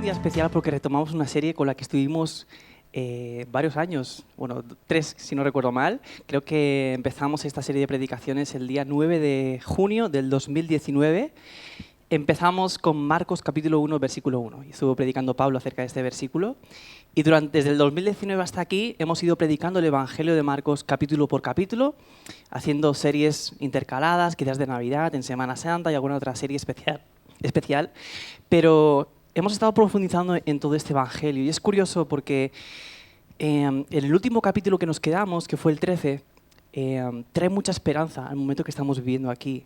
día especial porque retomamos una serie con la que estuvimos varios años, bueno, 3 si no recuerdo mal. Creo que empezamos esta serie de predicaciones el día 9 de junio del 2019. Empezamos con Marcos capítulo 1, versículo 1. Y estuvo predicando Pablo acerca de este versículo. Y desde el 2019 hasta aquí hemos ido predicando el Evangelio de Marcos capítulo por capítulo, haciendo series intercaladas, quizás de Navidad, en Semana Santa y alguna otra serie especial. Pero hemos estado profundizando en todo este Evangelio. Y es curioso porque en el último capítulo que nos quedamos, que fue el 13, trae mucha esperanza al momento que estamos viviendo aquí.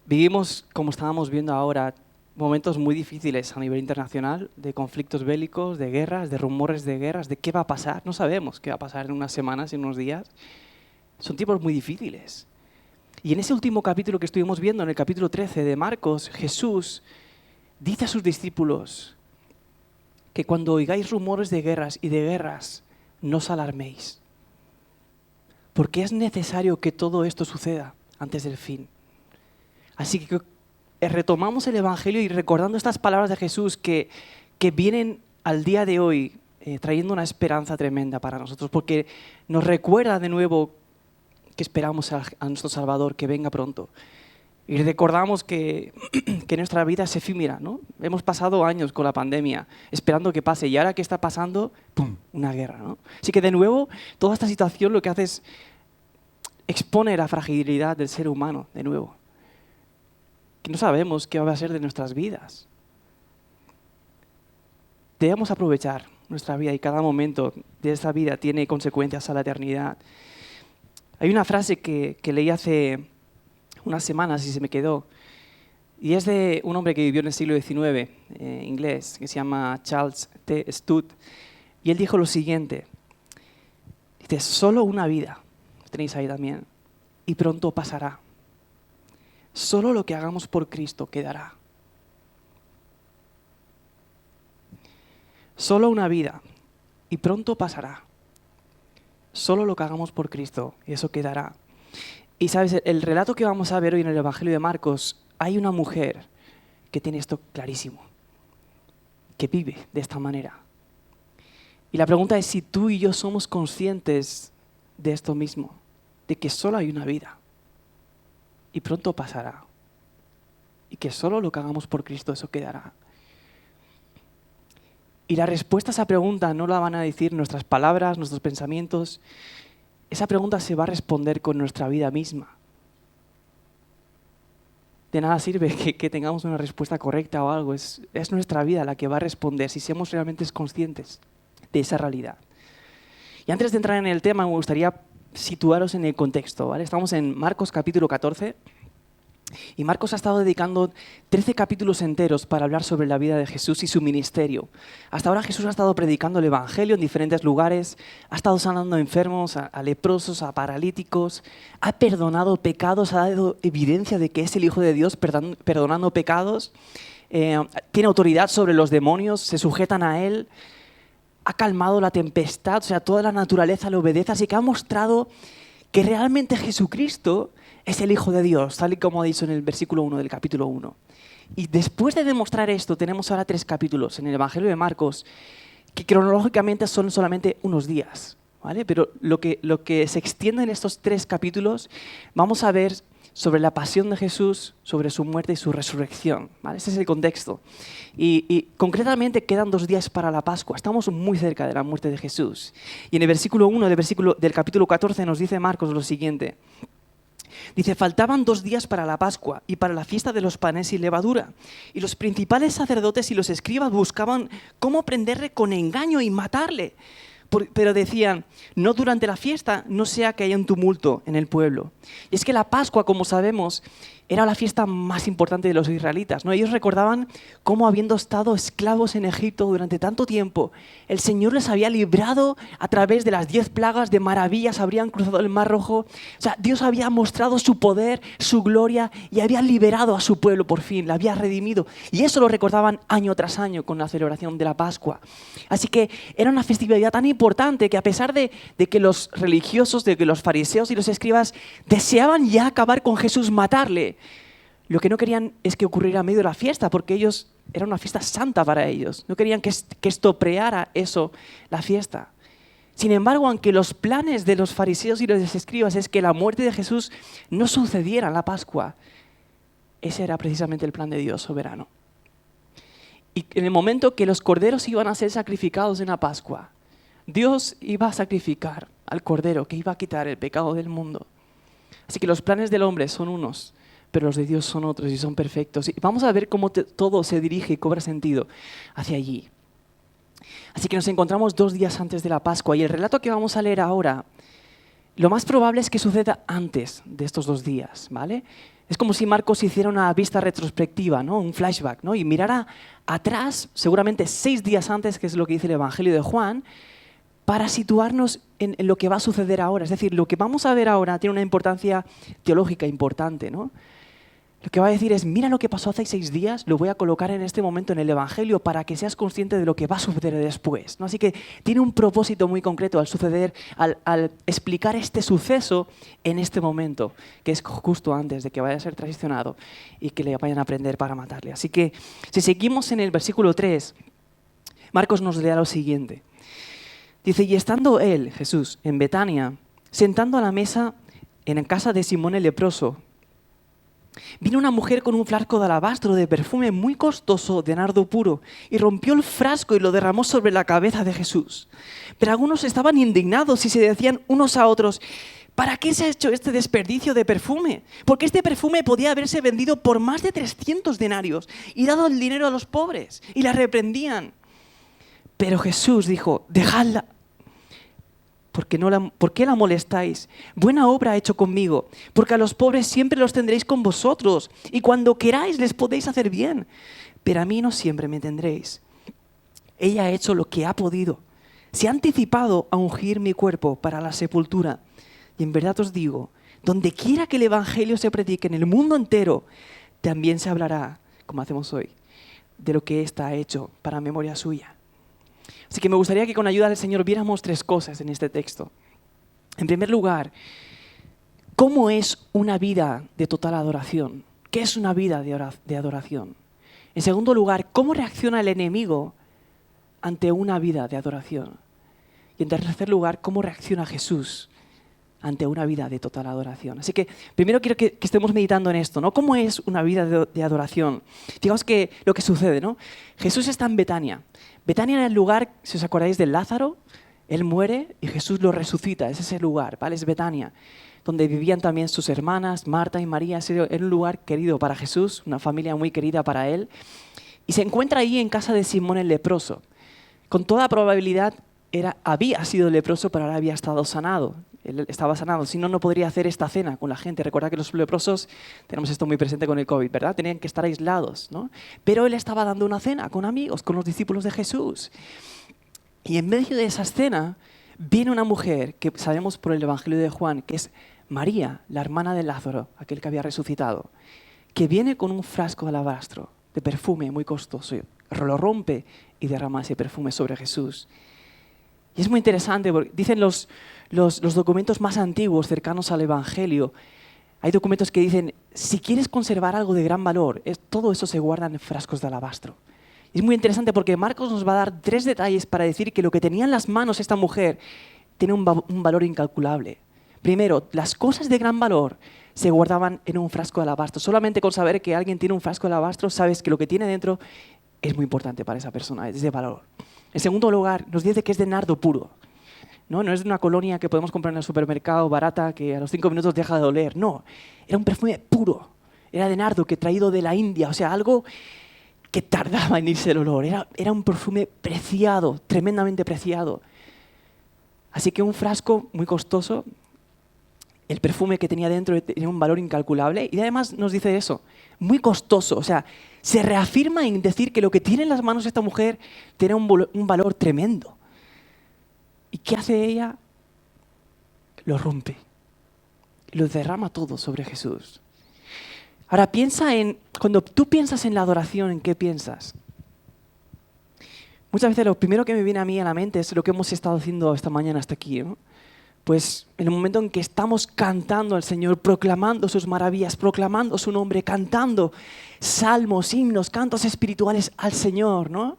Vivimos, como estábamos viendo ahora, momentos muy difíciles a nivel internacional, de conflictos bélicos, de guerras, de rumores de guerras, de qué va a pasar. No sabemos qué va a pasar en unas semanas, en unos días. Son tiempos muy difíciles. Y en ese último capítulo que estuvimos viendo, en el capítulo 13 de Marcos, Jesús dice a sus discípulos que cuando oigáis rumores de guerras, no os alarméis. Porque es necesario que todo esto suceda antes del fin. Así que retomamos el Evangelio y recordando estas palabras de Jesús que vienen al día de hoy trayendo una esperanza tremenda para nosotros, porque nos recuerda de nuevo que esperamos a nuestro Salvador, que venga pronto. Y recordamos que nuestra vida es efímera, ¿no? Hemos pasado años con la pandemia esperando que pase y ahora que está pasando, ¡pum!, una guerra, ¿no? Así que de nuevo, toda esta situación lo que hace es expone la fragilidad del ser humano, de nuevo. Que no sabemos qué va a ser de nuestras vidas. Debemos aprovechar nuestra vida y cada momento de esta vida tiene consecuencias a la eternidad. Hay una frase que leí hace unas semanas y se me quedó, y es de un hombre que vivió en el siglo XIX, inglés, que se llama Charles T. Studd, y él dijo lo siguiente, dice, solo una vida, tenéis ahí también, y pronto pasará. Solo lo que hagamos por Cristo quedará. Solo una vida y pronto pasará. Solo lo que hagamos por Cristo, eso quedará. Y sabes, el relato que vamos a ver hoy en el Evangelio de Marcos, hay una mujer que tiene esto clarísimo, que vive de esta manera. Y la pregunta es si tú y yo somos conscientes de esto mismo, de que solo hay una vida. Y pronto pasará. Y que solo lo que hagamos por Cristo, eso quedará. Y la respuesta a esa pregunta no la van a decir nuestras palabras, nuestros pensamientos. Esa pregunta se va a responder con nuestra vida misma. De nada sirve que tengamos una respuesta correcta o algo. Es nuestra vida la que va a responder si somos realmente conscientes de esa realidad. Y antes de entrar en el tema, me gustaría situaros en el contexto, ¿vale? Estamos en Marcos capítulo 14 y Marcos ha estado dedicando 13 capítulos enteros para hablar sobre la vida de Jesús y su ministerio. Hasta ahora Jesús ha estado predicando el Evangelio en diferentes lugares, ha estado sanando a enfermos, a leprosos, a paralíticos, ha perdonado pecados, ha dado evidencia de que es el Hijo de Dios perdonando pecados, tiene autoridad sobre los demonios, se sujetan a Él, ha calmado la tempestad, o sea, toda la naturaleza le obedece, así que ha mostrado que realmente Jesucristo es el Hijo de Dios, tal y como ha dicho en el versículo 1 del capítulo 1. Y después de demostrar esto, tenemos ahora 3 capítulos en el Evangelio de Marcos, que cronológicamente son solamente unos días, ¿vale? Pero lo que se extiende en estos 3 capítulos, vamos a ver sobre la pasión de Jesús, sobre su muerte y su resurrección, ¿vale? Ese es el contexto. Y concretamente quedan 2 días para la Pascua. Estamos muy cerca de la muerte de Jesús. Y en el versículo 1 del capítulo 14 nos dice Marcos lo siguiente. Dice, faltaban 2 días para la Pascua y para la fiesta de los panes sin levadura. Y los principales sacerdotes y los escribas buscaban cómo prenderle con engaño y matarle. Pero decían, no durante la fiesta, no sea que haya un tumulto en el pueblo. Y es que la Pascua, como sabemos, era la fiesta más importante de los israelitas, ¿no? Ellos recordaban cómo, habiendo estado esclavos en Egipto durante tanto tiempo, el Señor les había librado a través de las 10 plagas, de maravillas, habrían cruzado el Mar Rojo. O sea, Dios había mostrado su poder, su gloria y había liberado a su pueblo por fin, la había redimido. Y eso lo recordaban año tras año con la celebración de la Pascua. Así que era una festividad tan importante que a pesar de que los religiosos, de que los fariseos y los escribas deseaban ya acabar con Jesús, matarle, Lo que no querían es que ocurriera en medio de la fiesta, porque ellos era una fiesta santa para ellos. No querían que estropeara eso la fiesta. Sin embargo, aunque los planes de los fariseos y los escribas es que la muerte de Jesús no sucediera en la Pascua, ese era precisamente el plan de Dios soberano. Y en el momento que los corderos iban a ser sacrificados en la Pascua, Dios iba a sacrificar al cordero que iba a quitar el pecado del mundo. Así que los planes del hombre son unos, pero los de Dios son otros y son perfectos. Y vamos a ver cómo todo se dirige y cobra sentido hacia allí. Así que nos encontramos 2 días antes de la Pascua y el relato que vamos a leer ahora, lo más probable es que suceda antes de estos 2 días, ¿vale? Es como si Marcos hiciera una vista retrospectiva, ¿no? Un flashback, ¿no? Y mirara atrás, seguramente 6 días antes, que es lo que dice el Evangelio de Juan, para situarnos en lo que va a suceder ahora. Es decir, lo que vamos a ver ahora tiene una importancia teológica importante, ¿no? Lo que va a decir es, mira lo que pasó hace 6 días, lo voy a colocar en este momento en el Evangelio para que seas consciente de lo que va a suceder después, ¿no? Así que tiene un propósito muy concreto al suceder, al explicar este suceso en este momento, que es justo antes de que vaya a ser traicionado y que le vayan a prender para matarle. Así que si seguimos en el versículo 3, Marcos nos lea lo siguiente. Dice, y estando él, Jesús, en Betania, sentando a la mesa en casa de Simón el leproso, vino una mujer con un frasco de alabastro de perfume muy costoso de nardo puro y rompió el frasco y lo derramó sobre la cabeza de Jesús. Pero algunos estaban indignados y se decían unos a otros, ¿para qué se ha hecho este desperdicio de perfume? Porque este perfume podía haberse vendido por más de 300 denarios y dado el dinero a los pobres. Y la reprendían. Pero Jesús dijo, dejadla. ¿Por qué la molestáis? Buena obra ha hecho conmigo, porque a los pobres siempre los tendréis con vosotros, y cuando queráis les podéis hacer bien, pero a mí no siempre me tendréis. Ella ha hecho lo que ha podido. Se ha anticipado a ungir mi cuerpo para la sepultura. Y en verdad os digo, donde quiera que el Evangelio se predique en el mundo entero, también se hablará, como hacemos hoy, de lo que ésta ha hecho para memoria suya. Así que me gustaría que con ayuda del Señor viéramos 3 cosas en este texto. En primer lugar, ¿cómo es una vida de total adoración? ¿Qué es una vida de adoración? En segundo lugar, ¿cómo reacciona el enemigo ante una vida de adoración? Y en tercer lugar, ¿cómo reacciona Jesús ante una vida de total adoración? Así que primero quiero que estemos meditando en esto, ¿no? ¿Cómo es una vida de adoración? Fijaos que lo que sucede, ¿no? Jesús está en Betania. Betania era el lugar, si os acordáis de Lázaro, él muere y Jesús lo resucita. Es ese lugar, ¿vale? Es Betania, donde vivían también sus hermanas, Marta y María. Era un lugar querido para Jesús, una familia muy querida para él. Y se encuentra ahí en casa de Simón el leproso. Con toda probabilidad había sido leproso, pero ahora había estado sanado. Él estaba sanado, si no, no podría hacer esta cena con la gente. Recuerda que los leprosos, tenemos esto muy presente con el COVID, ¿verdad? Tenían que estar aislados, ¿no? Pero él estaba dando una cena con amigos, con los discípulos de Jesús. Y en medio de esa cena viene una mujer que sabemos por el Evangelio de Juan, que es María, la hermana de Lázaro, aquel que había resucitado, que viene con un frasco de alabastro, de perfume muy costoso, lo rompe y derrama ese perfume sobre Jesús. Y es muy interesante, porque dicen los documentos más antiguos cercanos al Evangelio, hay documentos que dicen, si quieres conservar algo de gran valor, todo eso se guarda en frascos de alabastro. Y es muy interesante porque Marcos nos va a dar 3 detalles para decir que lo que tenía en las manos esta mujer tiene un valor incalculable. Primero, las cosas de gran valor se guardaban en un frasco de alabastro. Solamente con saber que alguien tiene un frasco de alabastro, sabes que lo que tiene dentro es muy importante para esa persona, es de valor. En segundo lugar, nos dice que es de nardo puro. No es de una colonia que podemos comprar en el supermercado barata que a los 5 minutos deja de oler. No, era un perfume puro. Era de nardo que traído de la India. O sea, algo que tardaba en irse el olor. Era un perfume preciado, tremendamente preciado. Así que un frasco muy costoso, el perfume que tenía dentro tenía un valor incalculable. Y además nos dice eso, muy costoso. O sea, se reafirma en decir que lo que tiene en las manos esta mujer tiene un valor tremendo. ¿Y qué hace ella? Lo rompe. Lo derrama todo sobre Jesús. Ahora cuando tú piensas en la adoración, ¿en qué piensas? Muchas veces lo primero que me viene a mí a la mente es lo que hemos estado haciendo esta mañana hasta aquí, ¿no? pues en el momento en que estamos cantando al Señor, proclamando sus maravillas, proclamando su nombre, cantando salmos, himnos, cantos espirituales al Señor, ¿no?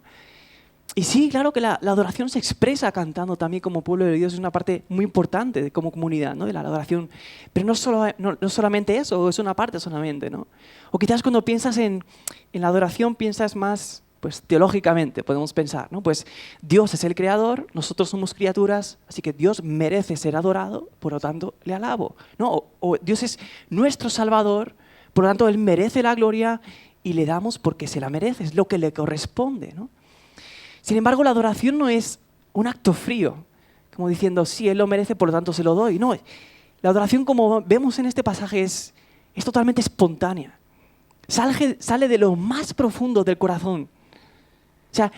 Y sí, claro que la adoración se expresa cantando también como pueblo de Dios, es una parte muy importante como comunidad, ¿no? De la adoración. Pero no solamente eso, es una parte solamente, ¿no? O quizás cuando piensas en la adoración piensas más, pues teológicamente podemos pensar, ¿no? Pues Dios es el creador, nosotros somos criaturas, así que Dios merece ser adorado, por lo tanto le alabo, ¿no? O Dios es nuestro Salvador, por lo tanto Él merece la gloria y le damos porque se la merece, es lo que le corresponde, ¿no? Sin embargo, la adoración no es un acto frío, como diciendo, sí, Él lo merece, por lo tanto se lo doy. No, la adoración, como vemos en este pasaje, es totalmente espontánea. Sale de lo más profundo del corazón. O sea,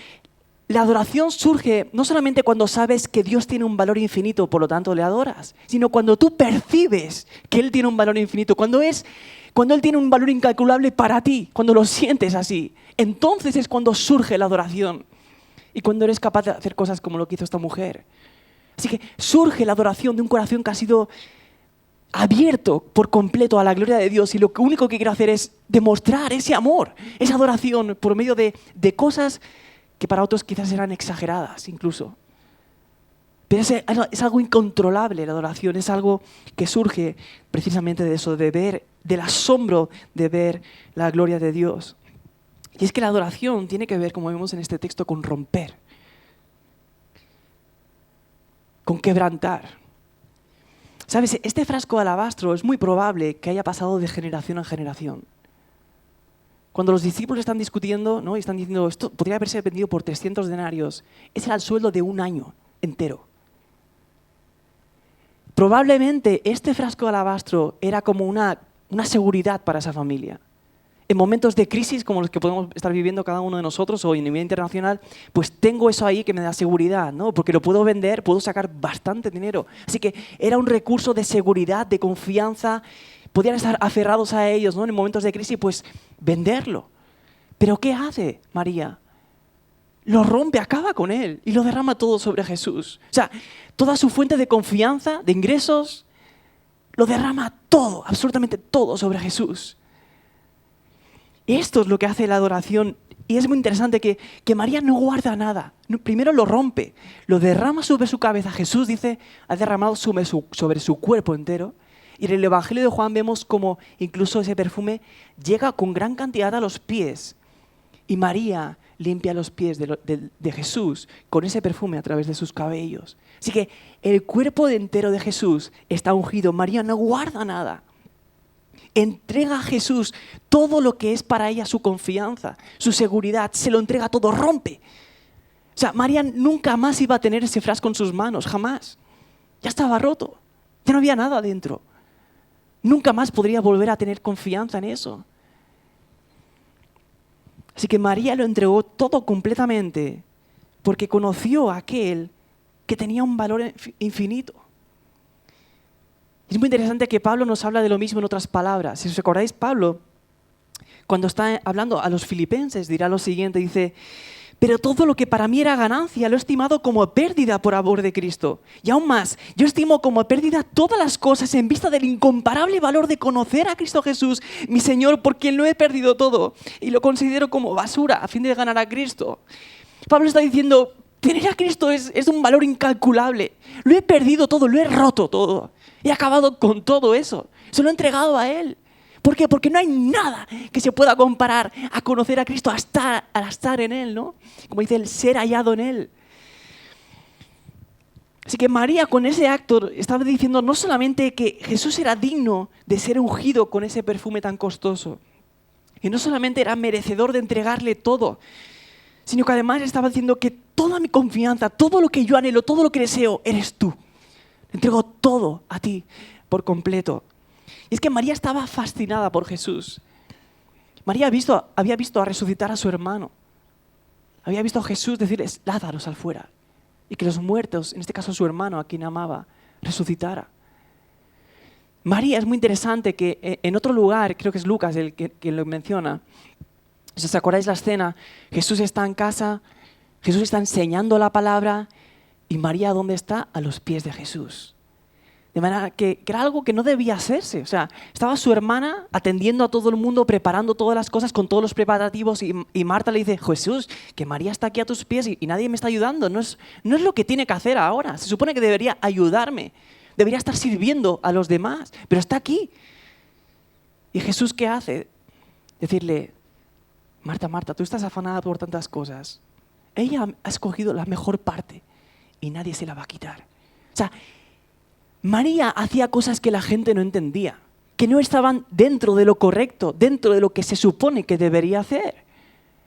la adoración surge no solamente cuando sabes que Dios tiene un valor infinito, por lo tanto le adoras, sino cuando tú percibes que Él tiene un valor infinito, cuando Él tiene un valor incalculable para ti, cuando lo sientes así, entonces es cuando surge la adoración. Y cuando eres capaz de hacer cosas como lo que hizo esta mujer. Así que surge la adoración de un corazón que ha sido abierto por completo a la gloria de Dios y lo único que quiere hacer es demostrar ese amor, esa adoración por medio de cosas que para otros quizás eran exageradas incluso. Pero es algo incontrolable la adoración, es algo que surge precisamente de eso, del asombro de ver la gloria de Dios. Y es que la adoración tiene que ver, como vemos en este texto, con romper, con quebrantar. ¿Sabes? Este frasco de alabastro es muy probable que haya pasado de generación en generación. Cuando los discípulos están discutiendo, ¿no? Y están diciendo, esto podría haberse vendido por 300 denarios, ese era el sueldo de un año entero. Probablemente este frasco de alabastro era como una seguridad para esa familia. En momentos de crisis como los que podemos estar viviendo cada uno de nosotros o en nivel internacional, pues tengo eso ahí que me da seguridad, ¿no? Porque lo puedo vender, puedo sacar bastante dinero. Así que era un recurso de seguridad, de confianza. Podían estar aferrados a ellos, ¿no? En momentos de crisis, pues venderlo. Pero ¿qué hace María? Lo rompe, acaba con él y lo derrama todo sobre Jesús. O sea, toda su fuente de confianza, de ingresos, lo derrama todo, absolutamente todo sobre Jesús. Esto es lo que hace la adoración y es muy interesante que María no guarda nada. Primero lo rompe, lo derrama sobre su cabeza. Jesús dice, ha derramado sobre su cuerpo entero. Y en el Evangelio de Juan vemos como incluso ese perfume llega con gran cantidad a los pies. Y María limpia los pies de Jesús con ese perfume a través de sus cabellos. Así que el cuerpo entero de Jesús está ungido. María no guarda nada. Entrega a Jesús todo lo que es para ella su confianza, su seguridad, se lo entrega todo, rompe. O sea, María nunca más iba a tener ese frasco en sus manos, jamás. Ya estaba roto, ya no había nada dentro. Nunca más podría volver a tener confianza en eso. Así que María lo entregó todo completamente porque conoció a aquel que tenía un valor infinito. Es muy interesante que Pablo nos habla de lo mismo en otras palabras. Si os acordáis, Pablo, cuando está hablando a los filipenses, dirá lo siguiente, dice, pero todo lo que para mí era ganancia lo he estimado como pérdida por amor de Cristo. Y aún más, yo estimo como pérdida todas las cosas en vista del incomparable valor de conocer a Cristo Jesús, mi Señor, por quien lo he perdido todo y lo considero como basura a fin de ganar a Cristo. Pablo está diciendo, tener a Cristo es un valor incalculable. Lo he perdido todo, lo he roto todo. He acabado con todo eso. Se lo he entregado a Él. ¿Por qué? Porque no hay nada que se pueda comparar a conocer a Cristo, a estar en Él, ¿no? Como dice, el ser hallado en Él. Así que María con ese acto estaba diciendo no solamente que Jesús era digno de ser ungido con ese perfume tan costoso, que no solamente era merecedor de entregarle todo, sino que además estaba diciendo que toda mi confianza, todo lo que yo anhelo, todo lo que deseo, eres tú. Le entrego todo a ti por completo. Y es que María estaba fascinada por Jesús. María había visto a resucitar a su hermano. Había visto a Jesús decirles, Lázaro, sal fuera. Y que los muertos, en este caso su hermano, a quien amaba, resucitara. María es muy interesante que en otro lugar, creo que es Lucas el que lo menciona, si os acordáis la escena, Jesús está en casa, Jesús está enseñando la palabra y María, ¿dónde está? A los pies de Jesús. De manera que era algo que no debía hacerse. O sea, estaba su hermana atendiendo a todo el mundo, preparando todas las cosas con todos los preparativos y Marta le dice, Jesús, que María está aquí a tus pies y nadie me está ayudando. No es lo que tiene que hacer ahora. Se supone que debería ayudarme. Debería estar sirviendo a los demás. Pero está aquí. ¿Y Jesús qué hace? Decirle, Marta, Marta, tú estás afanada por tantas cosas. Ella ha escogido la mejor parte y nadie se la va a quitar. O sea, María hacía cosas que la gente no entendía, que no estaban dentro de lo correcto, dentro de lo que se supone que debería hacer.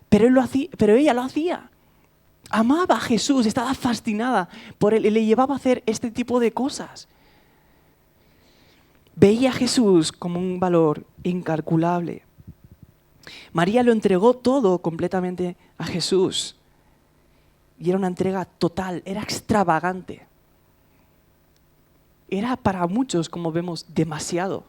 Pero ella lo hacía. Amaba a Jesús, estaba fascinada por él y le llevaba a hacer este tipo de cosas. Veía a Jesús como un valor incalculable. María lo entregó todo completamente a Jesús. Y era una entrega total, era extravagante. Era para muchos, como vemos, demasiado.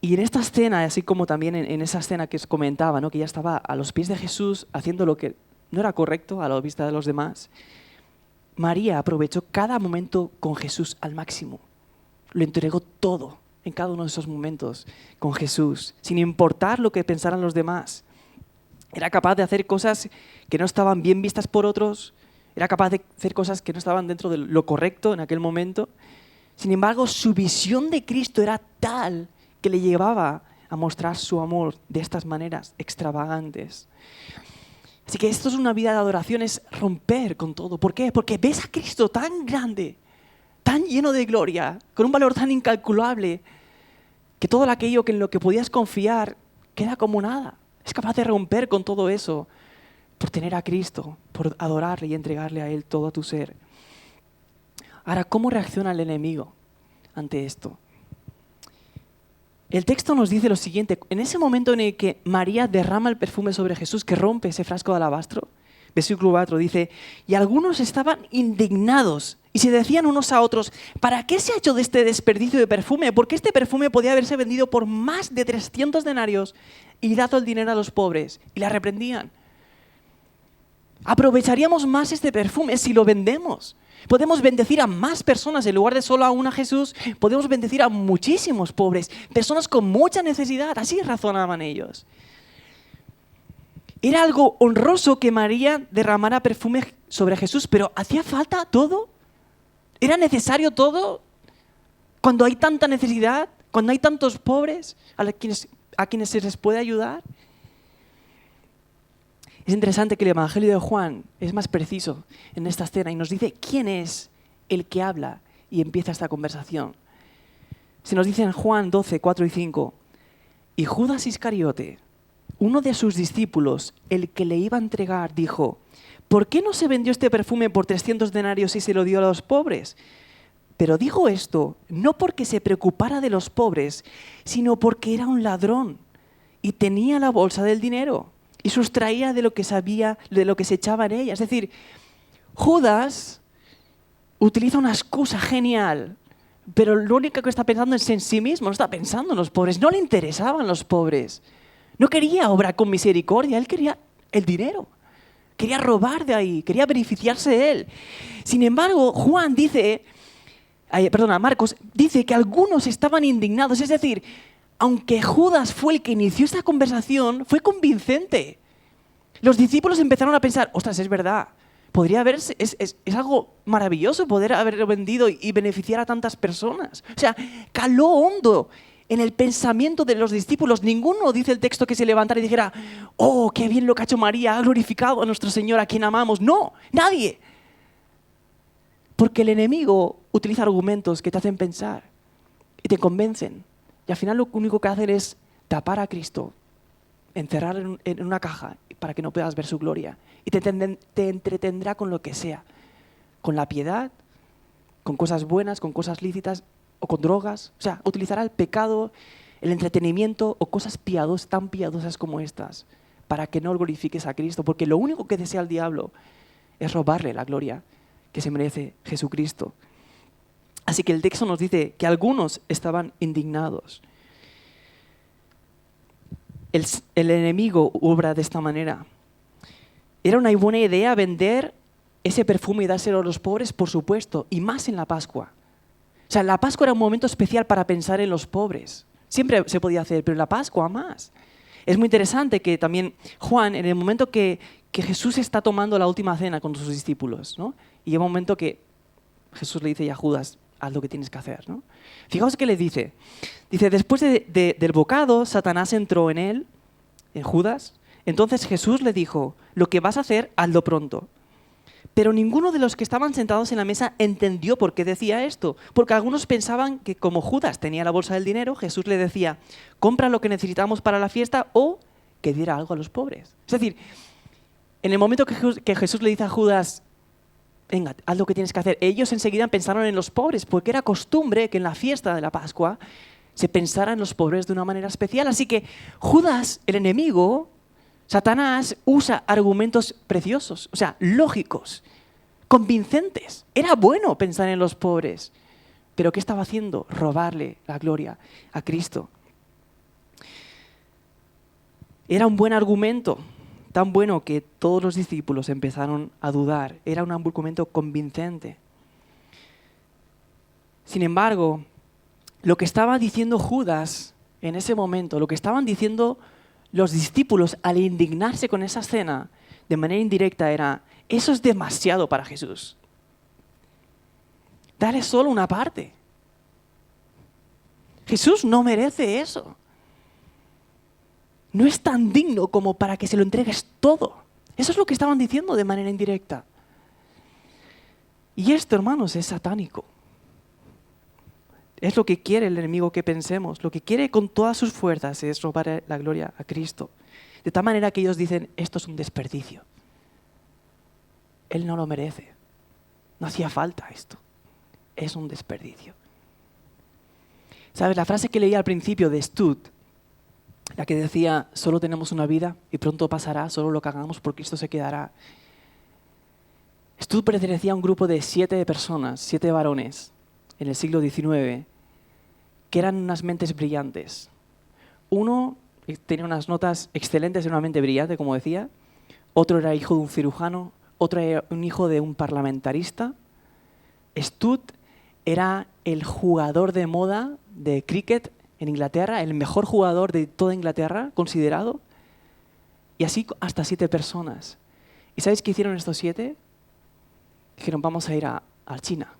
Y en esta escena, así como también en esa escena que os comentaba, ¿no? Que ella estaba a los pies de Jesús haciendo lo que no era correcto a la vista de los demás, María aprovechó cada momento con Jesús al máximo. Lo entregó todo en cada uno de esos momentos con Jesús, sin importar lo que pensaran los demás. Era capaz de hacer cosas que no estaban bien vistas por otros, era capaz de hacer cosas que no estaban dentro de lo correcto en aquel momento. Sin embargo, su visión de Cristo era tal que le llevaba a mostrar su amor de estas maneras extravagantes. Así que esto es una vida de adoración, es romper con todo. ¿Por qué? Porque ves a Cristo tan grande, tan lleno de gloria, con un valor tan incalculable, que todo aquello en lo que podías confiar queda como nada. Es capaz de romper con todo eso por tener a Cristo, por adorarle y entregarle a Él todo tu ser. Ahora, ¿cómo reacciona el enemigo ante esto? El texto nos dice lo siguiente. En ese momento en el que María derrama el perfume sobre Jesús, que rompe ese frasco de alabastro, versículo 4 dice, y algunos estaban indignados y se decían unos a otros, ¿para qué se ha hecho de este desperdicio de perfume? Porque este perfume podía haberse vendido por más de 300 denarios y dado el dinero a los pobres. Y la reprendían. Aprovecharíamos más este perfume si lo vendemos. Podemos bendecir a más personas en lugar de solo a una Jesús. Podemos bendecir a muchísimos pobres, personas con mucha necesidad. Así razonaban ellos. Era algo honroso que María derramara perfume sobre Jesús, pero ¿hacía falta todo? ¿Era necesario todo? Cuando hay tanta necesidad, cuando hay tantos pobres a quienes se les puede ayudar. Es interesante que el Evangelio de Juan es más preciso en esta escena y nos dice quién es el que habla y empieza esta conversación. Se nos dice en Juan 12, 4 y 5, y Judas Iscariote, uno de sus discípulos, el que le iba a entregar, dijo, ¿por qué no se vendió este perfume por 300 denarios y se lo dio a los pobres? Pero dijo esto no porque se preocupara de los pobres, sino porque era un ladrón y tenía la bolsa del dinero y sustraía de lo que sabía, de lo que se echaba en ella. Es decir, Judas utiliza una excusa genial, pero lo único que está pensando es en sí mismo, no está pensando en los pobres. No le interesaban los pobres. No quería obrar con misericordia, él quería el dinero. Quería robar de ahí, quería beneficiarse de él. Sin embargo, Marcos dice que algunos estaban indignados. Es decir, aunque Judas fue el que inició esta conversación, fue convincente. Los discípulos empezaron a pensar, ostras, es verdad, es algo maravilloso poder haberlo vendido y beneficiar a tantas personas. O sea, caló hondo en el pensamiento de los discípulos. Ninguno, dice el texto, que se levantara y dijera, oh, qué bien lo que ha hecho María, ha glorificado a nuestro Señor, a quien amamos. No, nadie. Porque el enemigo utiliza argumentos que te hacen pensar y te convencen. Y al final lo único que hacen es tapar a Cristo, encerrar en una caja para que no puedas ver su gloria. Y te entretendrá con lo que sea. Con la piedad, con cosas buenas, con cosas lícitas o con drogas. O sea, utilizará el pecado, el entretenimiento o cosas tan piadosas como estas para que no glorifiques a Cristo. Porque lo único que desea el diablo es robarle la gloria que se merece Jesucristo. Así que el texto nos dice que algunos estaban indignados. El enemigo obra de esta manera. ¿Era una buena idea vender ese perfume y dárselo a los pobres, por supuesto, y más en la Pascua. O sea, la Pascua era un momento especial para pensar en los pobres. Siempre se podía hacer, pero en la Pascua más. Es muy interesante que también Juan, en el momento que Jesús está tomando la última cena con sus discípulos, ¿no? Y llega un momento que Jesús le dice ya a Judas, haz lo que tienes que hacer, ¿no? Fijaos qué le dice. Dice, después del bocado, Satanás entró en él, en Judas. Entonces Jesús le dijo, lo que vas a hacer, hazlo pronto. Pero ninguno de los que estaban sentados en la mesa entendió por qué decía esto. Porque algunos pensaban que como Judas tenía la bolsa del dinero, Jesús le decía, compra lo que necesitamos para la fiesta o que diera algo a los pobres. Es decir, en el momento que Jesús le dice a Judas, venga, haz lo que tienes que hacer, ellos enseguida pensaron en los pobres, porque era costumbre que en la fiesta de la Pascua se pensara en los pobres de una manera especial. Así que Judas, el enemigo, Satanás, usa argumentos preciosos, o sea, lógicos, convincentes. Era bueno pensar en los pobres, pero ¿qué estaba haciendo? Robarle la gloria a Cristo. Era un buen argumento, tan bueno que todos los discípulos empezaron a dudar. Era un argumento convincente. Sin embargo, lo que estaba diciendo Judas en ese momento, lo que estaban diciendo los discípulos al indignarse con esa cena, de manera indirecta era, eso es demasiado para Jesús. Dale solo una parte. Jesús no merece eso. No es tan digno como para que se lo entregues todo. Eso es lo que estaban diciendo de manera indirecta. Y esto, hermanos, es satánico. Es lo que quiere el enemigo que pensemos. Lo que quiere con todas sus fuerzas es robar la gloria a Cristo. De tal manera que ellos dicen, esto es un desperdicio. Él no lo merece. No hacía falta esto. Es un desperdicio. ¿Sabes? La frase que leí al principio de Stott, la que decía, solo tenemos una vida y pronto pasará, solo lo que hagamos por Cristo se quedará. Stott pertenecía a un grupo de 7 personas, 7 varones, en el siglo XIX, que eran unas mentes brillantes. Uno tenía unas notas excelentes, era una mente brillante, como decía. Otro era hijo de un cirujano, otro era un hijo de un parlamentarista. Stott era el jugador de moda de cricket en Inglaterra, el mejor jugador de toda Inglaterra, considerado. Y así hasta 7 personas. ¿Y sabéis qué hicieron estos 7? Dijeron, vamos a ir a China.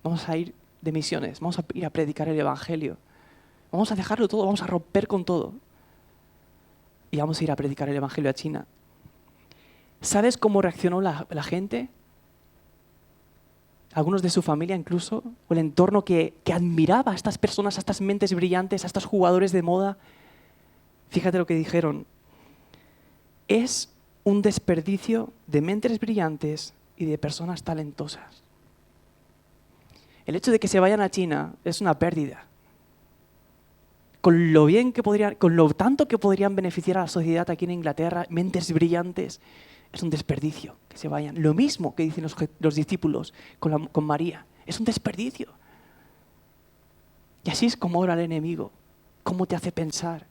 Vamos a ir de misiones, vamos a ir a predicar el Evangelio. Vamos a dejarlo todo, vamos a romper con todo. Y vamos a ir a predicar el Evangelio a China. ¿Sabes cómo reaccionó la gente? Algunos de su familia incluso, o el entorno que admiraba a estas personas, a estas mentes brillantes, a estos jugadores de moda. Fíjate lo que dijeron. Es un desperdicio de mentes brillantes y de personas talentosas. El hecho de que se vayan a China es una pérdida. Con lo tanto que podrían beneficiar a la sociedad aquí en Inglaterra, mentes brillantes, es un desperdicio que se vayan. Lo mismo que dicen los discípulos con María, es un desperdicio. Y así es como ora el enemigo, cómo te hace pensar.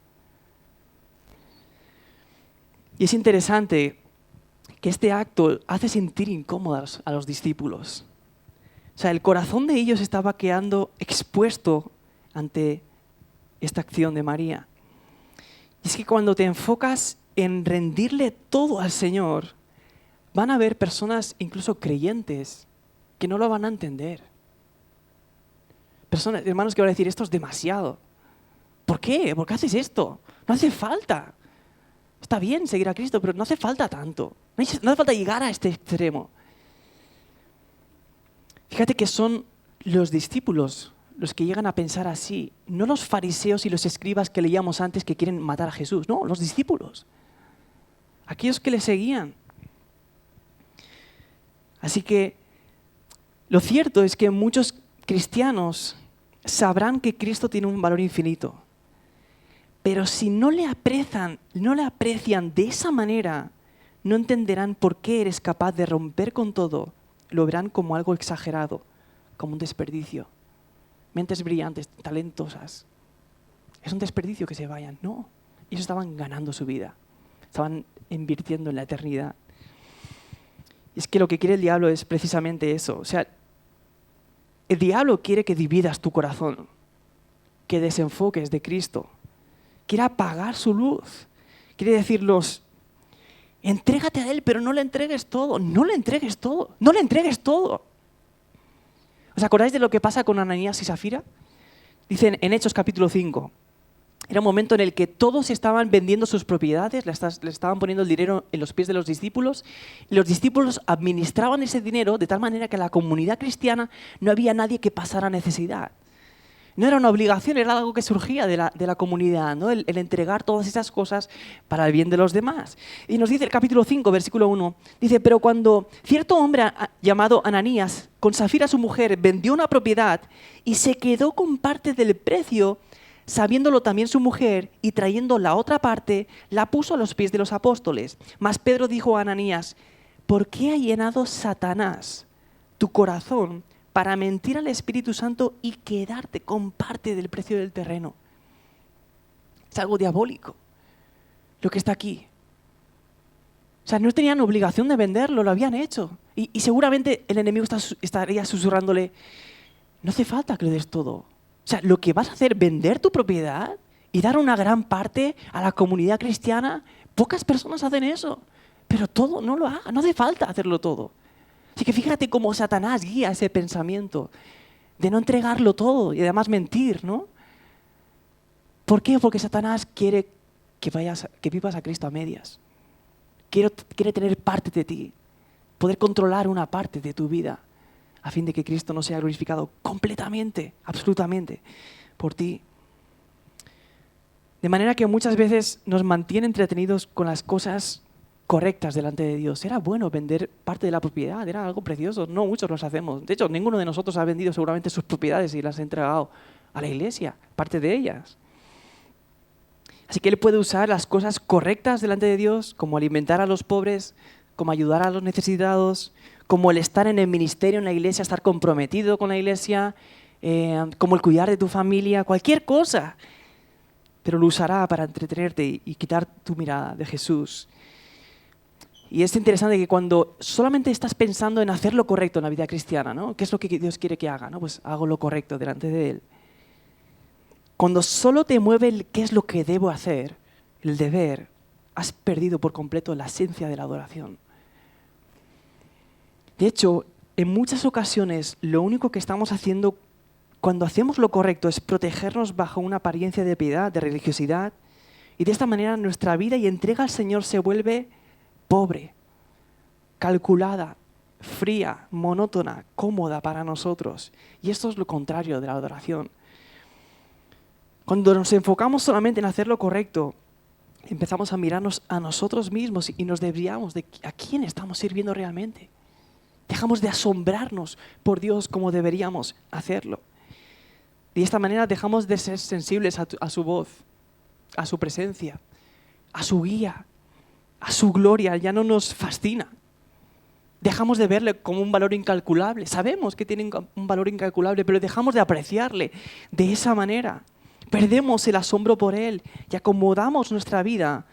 Y es interesante que este acto hace sentir incómodos a los discípulos. O sea, el corazón de ellos estaba quedando expuesto ante esta acción de María. Y es que cuando te enfocas en rendirle todo al Señor, van a haber personas, incluso creyentes, que no lo van a entender. Personas, hermanos, que van a decir, esto es demasiado. ¿Por qué? ¿Por qué haces esto? No hace falta. Está bien seguir a Cristo, pero no hace falta tanto. No hace falta llegar a este extremo. Fíjate que son los discípulos los que llegan a pensar así, no los fariseos y los escribas que leíamos antes que quieren matar a Jesús, no, los discípulos, aquellos que le seguían. Así que lo cierto es que muchos cristianos sabrán que Cristo tiene un valor infinito, pero si no le aprecian de esa manera, no entenderán por qué eres capaz de romper con todo. Lo verán como algo exagerado, como un desperdicio. Mentes brillantes, talentosas. Es un desperdicio que se vayan. No, ellos estaban ganando su vida. Estaban invirtiendo en la eternidad. Y es que lo que quiere el diablo es precisamente eso. O sea, el diablo quiere que dividas tu corazón, que desenfoques de Cristo. Quiere apagar su luz. Quiere decirnos, entrégate a Él, pero no le entregues todo. No le entregues todo. No le entregues todo. ¿Os acordáis de lo que pasa con Ananías y Safira? Dicen en Hechos capítulo 5. Era un momento en el que todos estaban vendiendo sus propiedades, le estaban poniendo el dinero en los pies de los discípulos, y los discípulos administraban ese dinero de tal manera que en la comunidad cristiana no había nadie que pasara necesidad. No era una obligación, era algo que surgía de la comunidad, ¿no? El entregar todas esas cosas para el bien de los demás. Y nos dice el capítulo 5, versículo 1, dice, pero cuando cierto hombre llamado Ananías, con Safira su mujer, vendió una propiedad y se quedó con parte del precio, sabiéndolo también su mujer, y trayendo la otra parte, la puso a los pies de los apóstoles. Mas Pedro dijo a Ananías, ¿por qué ha llenado Satanás tu corazón para mentir al Espíritu Santo y quedarte con parte del precio del terreno? Es algo diabólico lo que está aquí. O sea, no tenían obligación de venderlo, lo habían hecho. Y seguramente el enemigo estaría susurrándole, no hace falta que lo des todo. O sea, lo que vas a hacer, vender tu propiedad y dar una gran parte a la comunidad cristiana, pocas personas hacen eso. Pero todo, no lo hagas, no hace falta hacerlo todo. Así que fíjate cómo Satanás guía ese pensamiento de no entregarlo todo y además mentir, ¿no? ¿Por qué? Porque Satanás quiere que vivas a Cristo a medias. Quiere tener parte de ti, poder controlar una parte de tu vida, a fin de que Cristo no sea glorificado completamente, absolutamente, por ti. De manera que muchas veces nos mantiene entretenidos con las cosas correctas delante de Dios. Era bueno vender parte de la propiedad, era algo precioso. No muchos los hacemos. De hecho, ninguno de nosotros ha vendido seguramente sus propiedades y las ha entregado a la iglesia, parte de ellas. Así que Él puede usar las cosas correctas delante de Dios, como alimentar a los pobres, como ayudar a los necesitados, como el estar en el ministerio, en la iglesia, estar comprometido con la iglesia, como el cuidar de tu familia, cualquier cosa. Pero lo usará para entretenerte y quitar tu mirada de Jesús. Y es interesante que cuando solamente estás pensando en hacer lo correcto en la vida cristiana, ¿no? ¿Qué es lo que Dios quiere que haga? ¿No? Pues hago lo correcto delante de Él. Cuando solo te mueve el qué es lo que debo hacer, el deber, has perdido por completo la esencia de la adoración. De hecho, en muchas ocasiones lo único que estamos haciendo cuando hacemos lo correcto es protegernos bajo una apariencia de piedad, de religiosidad, y de esta manera nuestra vida y entrega al Señor se vuelve pobre, calculada, fría, monótona, cómoda para nosotros. Y esto es lo contrario de la adoración. Cuando nos enfocamos solamente en hacer lo correcto, empezamos a mirarnos a nosotros mismos y nos desviamos de a quién estamos sirviendo realmente. Dejamos de asombrarnos por Dios como deberíamos hacerlo. De esta manera dejamos de ser sensibles a su voz, a su presencia, a su guía, a su gloria. Ya no nos fascina. Dejamos de verle como un valor incalculable. Sabemos que tiene un valor incalculable, pero dejamos de apreciarle de esa manera. Perdemos el asombro por Él y acomodamos nuestra vida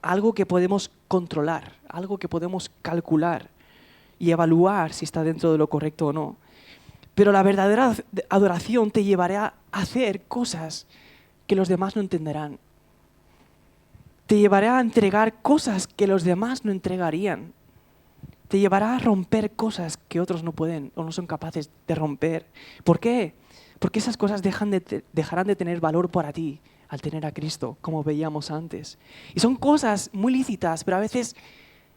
a algo que podemos controlar, algo que podemos calcular y evaluar si está dentro de lo correcto o no. Pero la verdadera adoración te llevará a hacer cosas que los demás no entenderán. Te llevará a entregar cosas que los demás no entregarían. Te llevará a romper cosas que otros no pueden o no son capaces de romper. ¿Por qué? Porque esas cosas dejarán de tener valor para ti al tener a Cristo, como veíamos antes. Y son cosas muy lícitas, pero a veces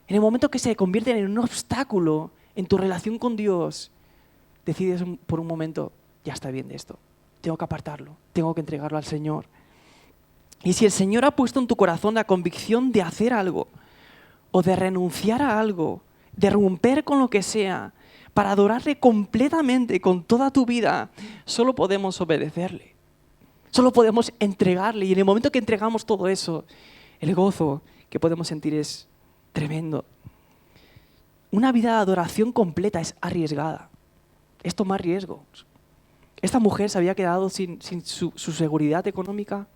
en el momento que se convierten en un obstáculo en tu relación con Dios, decides por un momento, ya está bien de esto, tengo que apartarlo, tengo que entregarlo al Señor. Y si el Señor ha puesto en tu corazón la convicción de hacer algo, o de renunciar a algo, de romper con lo que sea, para adorarle completamente con toda tu vida, solo podemos obedecerle. Solo podemos entregarle. Y en el momento que entregamos todo eso, el gozo que podemos sentir es tremendo. Una vida de adoración completa es arriesgada. Es tomar riesgos. Esta mujer se había quedado sin su seguridad económica,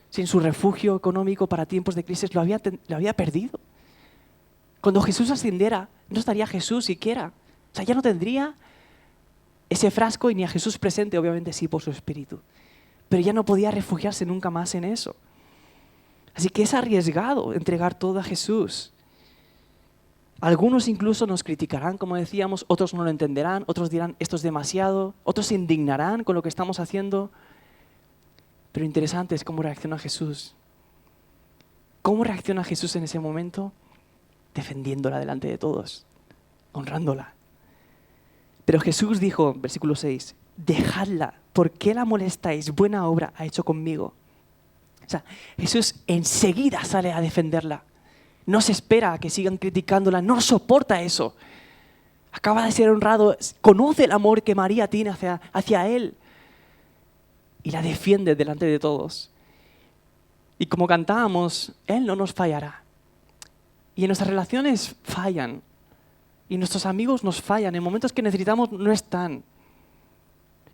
sin su refugio económico para tiempos de crisis, lo había perdido. Cuando Jesús ascendiera, no estaría Jesús siquiera. O sea, ya no tendría ese frasco y ni a Jesús presente, obviamente sí por su espíritu. Pero ya no podía refugiarse nunca más en eso. Así que es arriesgado entregar todo a Jesús. Algunos incluso nos criticarán, como decíamos, otros no lo entenderán, otros dirán esto es demasiado, otros se indignarán con lo que estamos haciendo. Pero interesante es cómo reacciona Jesús. ¿Cómo reacciona Jesús en ese momento? Defendiéndola delante de todos, honrándola. Pero Jesús dijo, versículo 6, dejadla, ¿por qué la molestáis? Buena obra ha hecho conmigo. O sea, Jesús enseguida sale a defenderla. No se espera a que sigan criticándola, no soporta eso. Acaba de ser honrado, conoce el amor que María tiene hacia él y la defiende delante de todos. Y como cantábamos, Él no nos fallará. Y en nuestras relaciones fallan. Y nuestros amigos nos fallan. En momentos que necesitamos no están.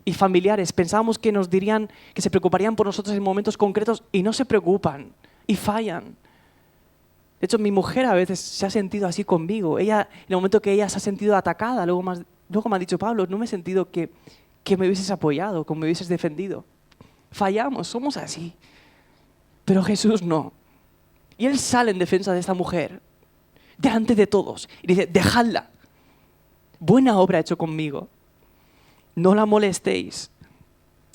Y familiares, pensábamos que nos dirían, que se preocuparían por nosotros en momentos concretos y no se preocupan. Y fallan. De hecho, mi mujer a veces se ha sentido así conmigo. Ella, en el momento que ella se ha sentido atacada, luego me ha dicho, Pablo, no me he sentido que me hubieses apoyado, que me hubieses defendido. Fallamos, somos así. Pero Jesús no. Y Él sale en defensa de esta mujer, delante de todos, y dice, dejadla. Buena obra ha hecho conmigo. No la molestéis.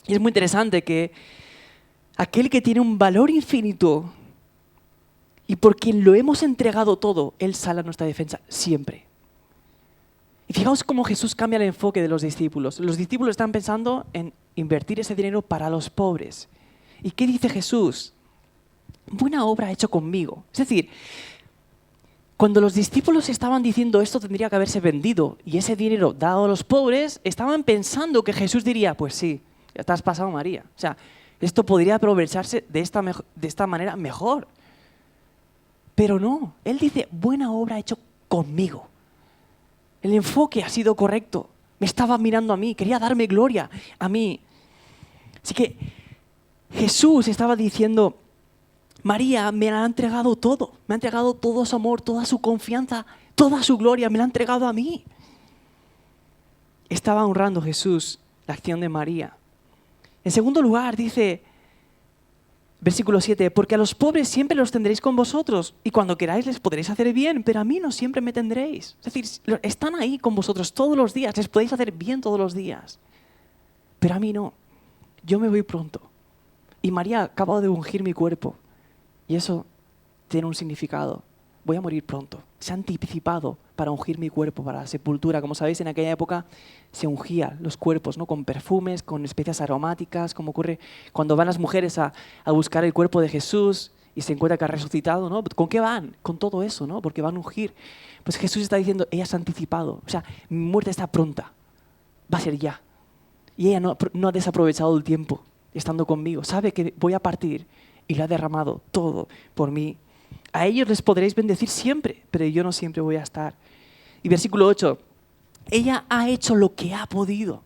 Y es muy interesante que aquel que tiene un valor infinito y por quien lo hemos entregado todo, Él sale a nuestra defensa siempre. Y fijaos cómo Jesús cambia el enfoque de los discípulos. Los discípulos están pensando en invertir ese dinero para los pobres. ¿Y qué dice Jesús? Buena obra ha hecho conmigo. Es decir, cuando los discípulos estaban diciendo esto tendría que haberse vendido y ese dinero dado a los pobres, estaban pensando que Jesús diría, pues sí, ya te has pasado, María. O sea, esto podría aprovecharse de esta manera mejor. Pero no, Él dice, buena obra ha hecho conmigo. El enfoque ha sido correcto. Me estaba mirando a mí, quería darme gloria a mí. Así que Jesús estaba diciendo, María me la ha entregado todo. Me ha entregado todo su amor, toda su confianza, toda su gloria. Me la ha entregado a mí. Estaba honrando Jesús la acción de María. En segundo lugar, dice, versículo 7, porque a los pobres siempre los tendréis con vosotros y cuando queráis les podréis hacer bien, pero a mí no siempre me tendréis. Es decir, están ahí con vosotros todos los días, les podéis hacer bien todos los días, pero a mí no. Yo me voy pronto. Y María acaba de ungir mi cuerpo y eso tiene un significado. Voy a morir pronto. Se ha anticipado para ungir mi cuerpo, para la sepultura. Como sabéis, en aquella época se ungía los cuerpos, ¿no? Con perfumes, con especias aromáticas, como ocurre cuando van las mujeres a buscar el cuerpo de Jesús y se encuentra que ha resucitado, ¿no? ¿Con qué van? Con todo eso, ¿no? Porque van a ungir. Pues Jesús está diciendo, ella se ha anticipado. O sea, mi muerte está pronta. Va a ser ya. Y ella no ha desaprovechado el tiempo estando conmigo. Sabe que voy a partir y lo ha derramado todo por mí. A ellos les podréis bendecir siempre, pero yo no siempre voy a estar. Y versículo 8, ella ha hecho lo que ha podido.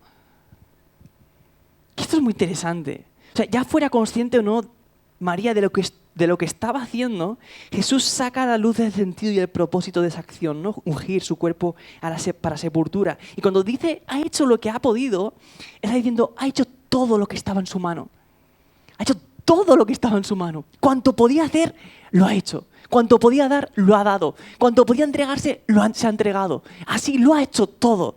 Esto es muy interesante. O sea, ya fuera consciente o no María de lo que estaba haciendo, Jesús saca a la luz el sentido y el propósito de esa acción, ¿no? Ungir su cuerpo para sepultura. Y cuando dice ha hecho lo que ha podido, está diciendo ha hecho todo lo que estaba en su mano. Ha hecho todo lo que estaba en su mano. Cuanto podía hacer, lo ha hecho. Cuanto podía dar, lo ha dado. Cuanto podía entregarse, se ha entregado. Así lo ha hecho todo.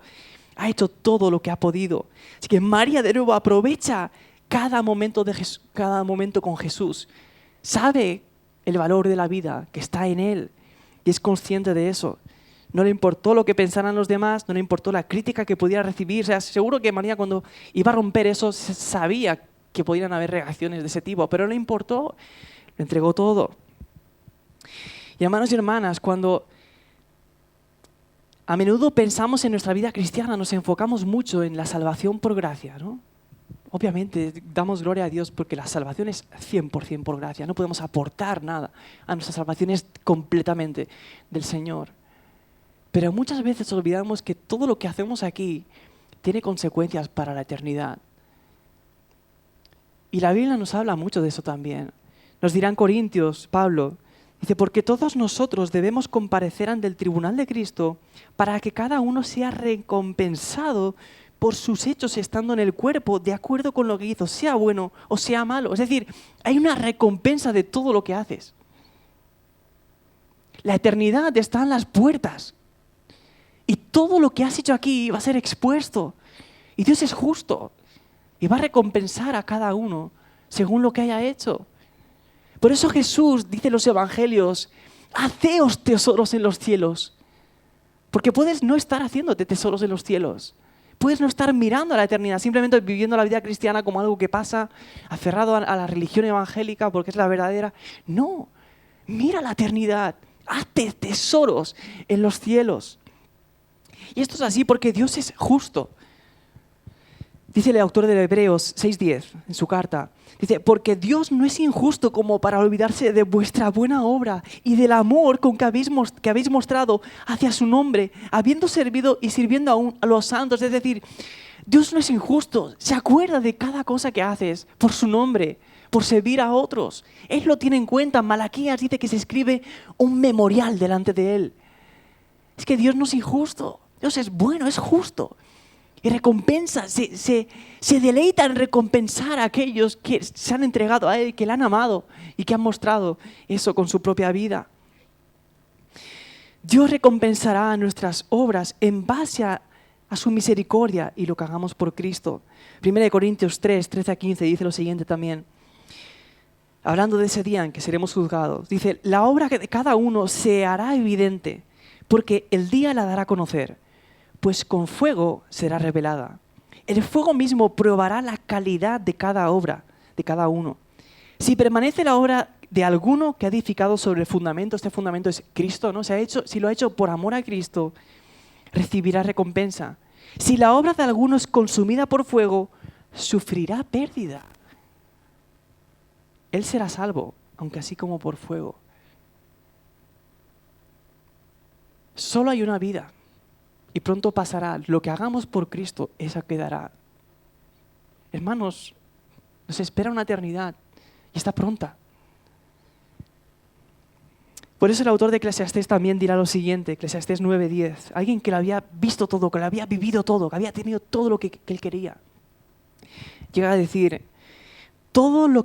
Ha hecho todo lo que ha podido. Así que María de nuevo aprovecha cada momento con Jesús. Sabe el valor de la vida que está en Él y es consciente de eso. No le importó lo que pensaran los demás, no le importó la crítica que pudiera recibir. O sea, seguro que María cuando iba a romper eso sabía que podrían haber reacciones de ese tipo, pero no le importó, lo entregó todo. Y hermanos y hermanas, cuando a menudo pensamos en nuestra vida cristiana, nos enfocamos mucho en la salvación por gracia, ¿no? Obviamente damos gloria a Dios porque la salvación es 100% por gracia, no podemos aportar nada a nuestra salvación, es completamente del Señor. Pero muchas veces olvidamos que todo lo que hacemos aquí tiene consecuencias para la eternidad. Y la Biblia nos habla mucho de eso también. Nos dirá en Corintios, Pablo, Dice, porque todos nosotros debemos comparecer ante el tribunal de Cristo para que cada uno sea recompensado por sus hechos estando en el cuerpo, de acuerdo con lo que hizo, sea bueno o sea malo. Es decir, hay una recompensa de todo lo que haces. La eternidad está en las puertas. Y todo lo que has hecho aquí va a ser expuesto. Y Dios es justo. Y va a recompensar a cada uno según lo que haya hecho. Por eso Jesús dice en los evangelios, haceos tesoros en los cielos. Porque puedes no estar haciéndote tesoros en los cielos. Puedes no estar mirando a la eternidad, simplemente viviendo la vida cristiana como algo que pasa, aferrado a la religión evangélica porque es la verdadera. No, mira la eternidad, hazte tesoros en los cielos. Y esto es así porque Dios es justo. Dice el autor de Hebreos 6:10 en su carta, dice, porque Dios no es injusto como para olvidarse de vuestra buena obra y del amor con que habéis mostrado hacia su nombre, habiendo servido y sirviendo aún a los santos. Es decir, Dios no es injusto, se acuerda de cada cosa que haces por su nombre, por servir a otros. Él lo tiene en cuenta. Malaquías dice que se escribe un memorial delante de Él. Es que Dios no es injusto, Dios es bueno, es justo. Y recompensa, se deleita en recompensar a aquellos que se han entregado a Él, que le han amado y que han mostrado eso con su propia vida. Dios recompensará nuestras obras en base a su misericordia y lo que hagamos por Cristo. 1 Corintios 3, 13-15 dice lo siguiente también. Hablando de ese día en que seremos juzgados, dice, la obra de cada uno se hará evidente, porque el día la dará a conocer. Pues con fuego será revelada. El fuego mismo probará la calidad de cada obra, de cada uno. Si permanece la obra de alguno que ha edificado sobre el fundamento, este fundamento es Cristo, ¿no? Si lo ha hecho por amor a Cristo, recibirá recompensa. Si la obra de alguno es consumida por fuego, sufrirá pérdida. Él será salvo, aunque así como por fuego. Solo hay una vida. Y pronto pasará. Lo que hagamos por Cristo, esa quedará. Hermanos, nos espera una eternidad y está pronta. Por eso el autor de Eclesiastés también dirá lo siguiente, Eclesiastés 9:10. Alguien que lo había visto todo, que lo había vivido todo, que había tenido todo lo que él quería. Llega a decir, todo lo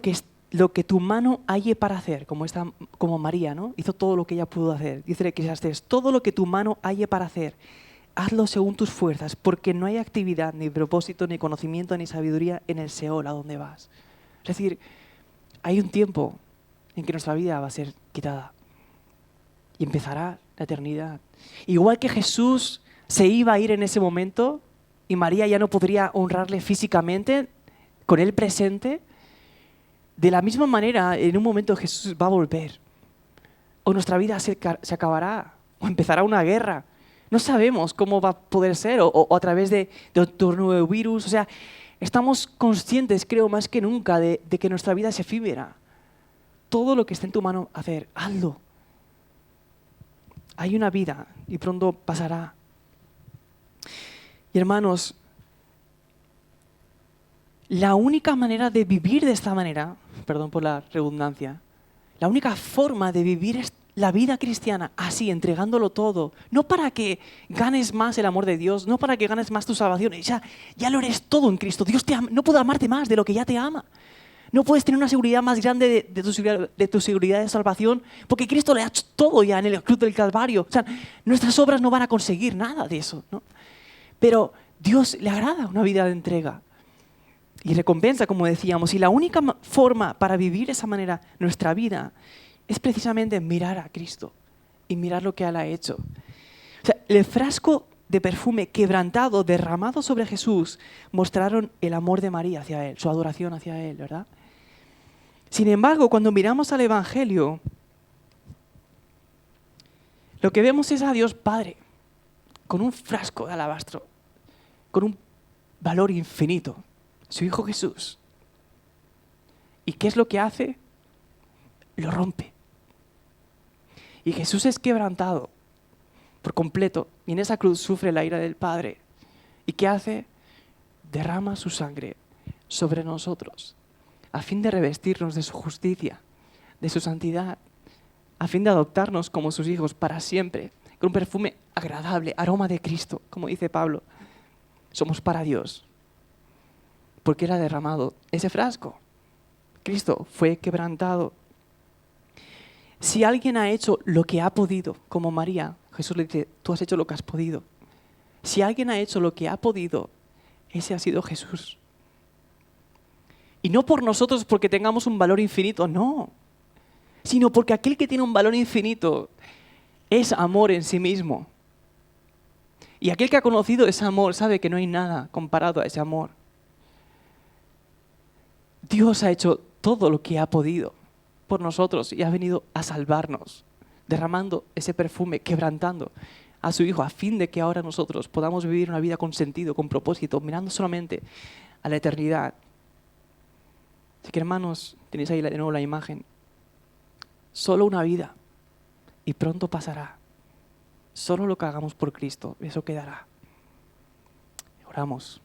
que tu mano halle para hacer, como María, ¿no? Hizo todo lo que ella pudo hacer. Dice Eclesiastés, todo lo que tu mano halle para hacer, hazlo según tus fuerzas, porque no hay actividad, ni propósito, ni conocimiento, ni sabiduría en el Seol, a donde vas. Es decir, hay un tiempo en que nuestra vida va a ser quitada y empezará la eternidad. Igual que Jesús se iba a ir en ese momento y María ya no podría honrarle físicamente con él presente, de la misma manera en un momento Jesús va a volver. O nuestra vida se acabará, o empezará una guerra. No sabemos cómo va a poder ser, o a través de otro nuevo virus. O sea, estamos conscientes, creo, más que nunca, de que nuestra vida es efímera. Todo lo que esté en tu mano hacer, hazlo. Hay una vida y pronto pasará. Y hermanos, la única manera de vivir de esta manera, perdón por la redundancia, la única forma de vivir la vida cristiana así, entregándolo todo, no para que ganes más el amor de Dios, no para que ganes más tu salvación, ya lo eres todo en Cristo. Dios te ama, no puede amarte más de lo que ya te ama. No puedes tener una seguridad más grande de tu seguridad de salvación, porque Cristo le ha hecho todo ya en el cruz del Calvario. O sea, nuestras obras no van a conseguir nada de eso, ¿no? Pero Dios le agrada una vida de entrega y recompensa, como decíamos. Y la única forma para vivir de esa manera nuestra vida es precisamente mirar a Cristo y mirar lo que Él ha hecho. O sea, el frasco de perfume quebrantado, derramado sobre Jesús, mostraron el amor de María hacia Él, su adoración hacia Él, ¿verdad? Sin embargo, cuando miramos al Evangelio, lo que vemos es a Dios Padre, con un frasco de alabastro, con un valor infinito, su Hijo Jesús. ¿Y qué es lo que hace? Lo rompe. Y Jesús es quebrantado por completo. Y en esa cruz sufre la ira del Padre. ¿Y qué hace? Derrama su sangre sobre nosotros, a fin de revestirnos de su justicia, de su santidad, a fin de adoptarnos como sus hijos para siempre, con un perfume agradable, aroma de Cristo, como dice Pablo. Somos para Dios. Porque Él ha derramado ese frasco. Cristo fue quebrantado. Si alguien ha hecho lo que ha podido, como María, Jesús le dice, tú has hecho lo que has podido. Si alguien ha hecho lo que ha podido, ese ha sido Jesús. Y no por nosotros porque tengamos un valor infinito, no. Sino porque aquel que tiene un valor infinito es amor en sí mismo. Y aquel que ha conocido ese amor sabe que no hay nada comparado a ese amor. Dios ha hecho todo lo que ha podido por nosotros y ha venido a salvarnos, derramando ese perfume, quebrantando a su Hijo, a fin de que ahora nosotros podamos vivir una vida con sentido, con propósito, mirando solamente a la eternidad. Así que, hermanos, tenéis ahí de nuevo la imagen. Solo una vida y pronto pasará. Solo lo que hagamos por Cristo, eso quedará. Oramos.